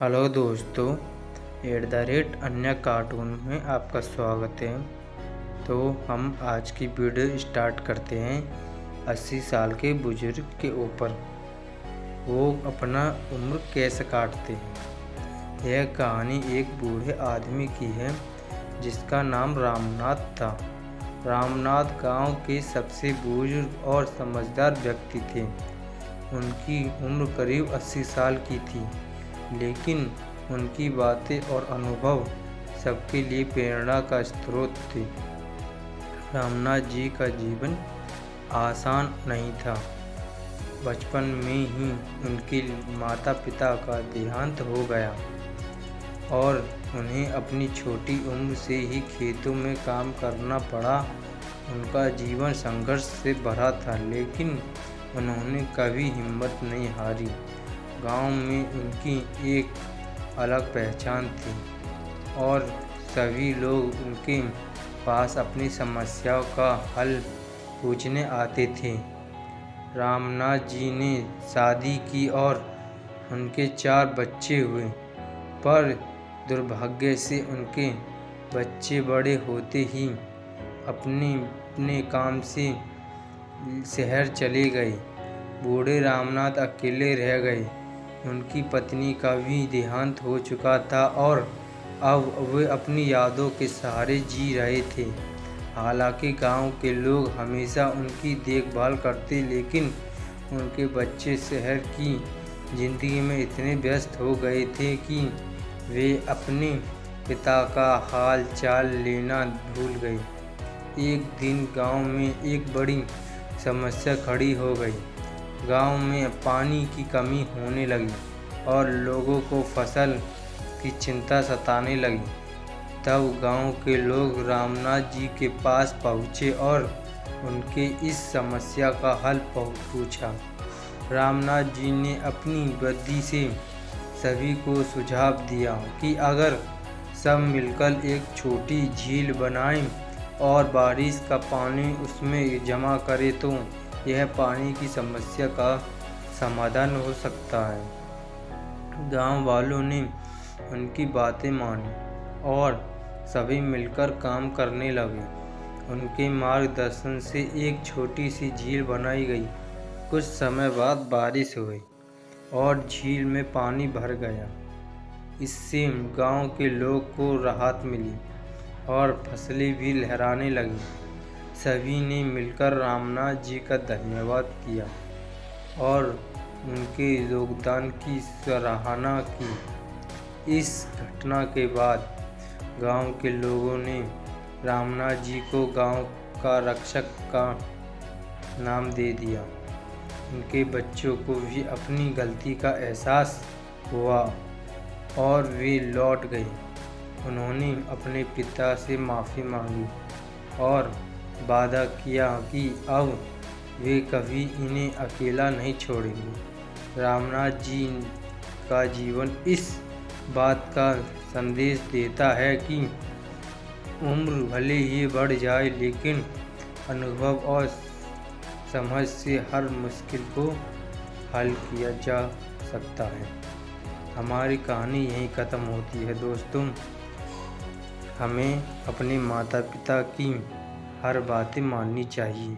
Hello दोस्तों, अन्य cartoon में आपका स्वागत है। तो हम आज की वीडियो स्टार्ट करते हैं 80 साल के बुजुर्ग के ऊपर। वो अपना उम्र कैसे काटते हैं। यह कहानी एक बूढ़े आदमी की है जिसका नाम रामनाथ था। रामनाथ गांव के सबसे बुजुर्ग और समझदार व्यक्ति थे। उनकी उम्र करीब 80 साल की थी, लेकिन उनकी बातें और अनुभव सबके लिए प्रेरणा का स्रोत थे। रामनाथ जी का जीवन आसान नहीं था। बचपन में ही उनके माता पिता का देहांत हो गया और उन्हें अपनी छोटी उम्र से ही खेतों में काम करना पड़ा। उनका जीवन संघर्ष से भरा था, लेकिन उन्होंने कभी हिम्मत नहीं हारी। गांव में उनकी एक अलग पहचान थी और सभी लोग उनके पास अपनी समस्याओं का हल पूछने आते थे। रामनाथ जी ने शादी की और उनके 4 बच्चे हुए, पर दुर्भाग्य से उनके बच्चे बड़े होते ही अपने काम से शहर चले गए। बूढ़े रामनाथ अकेले रह गए। उनकी पत्नी का भी देहांत हो चुका था और अब वे अपनी यादों के सहारे जी रहे थे। हालांकि गांव के लोग हमेशा उनकी देखभाल करते, लेकिन उनके बच्चे शहर की जिंदगी में इतने व्यस्त हो गए थे कि वे अपने पिता का हाल चाल लेना भूल गए। एक दिन गांव में एक बड़ी समस्या खड़ी हो गई। गांव में पानी की कमी होने लगी और लोगों को फसल की चिंता सताने लगी। तब गांव के लोग रामनाथ जी के पास पहुँचे और उनके इस समस्या का हल पूछा। रामनाथ जी ने अपनी बुद्धि से सभी को सुझाव दिया कि अगर सब मिलकर एक छोटी झील बनाएं और बारिश का पानी उसमें जमा करें तो यह पानी की समस्या का समाधान हो सकता है। गांव वालों ने उनकी बातें मानी और सभी मिलकर काम करने लगे। उनके मार्गदर्शन से एक छोटी सी झील बनाई गई। कुछ समय बाद बारिश हुई और झील में पानी भर गया। इससे गांव के लोग को राहत मिली और फसलें भी लहराने लगी। सभी ने मिलकर रामनाथ जी का धन्यवाद किया और उनके योगदान की सराहना की। इस घटना के बाद गांव के लोगों ने रामनाथ जी को गांव का रक्षक का नाम दे दिया। उनके बच्चों को भी अपनी गलती का एहसास हुआ और वे लौट गए। उन्होंने अपने पिता से माफ़ी मांगी और वादा किया कि अब वे कभी इन्हें अकेला नहीं छोड़ेंगे। रामनाथ जी का जीवन इस बात का संदेश देता है कि उम्र भले ही बढ़ जाए, लेकिन अनुभव और समझ से हर मुश्किल को हल किया जा सकता है। हमारी कहानी यहीं ख़त्म होती है दोस्तों। हमें अपने माता पिता की हर बातें माननी चाहिए।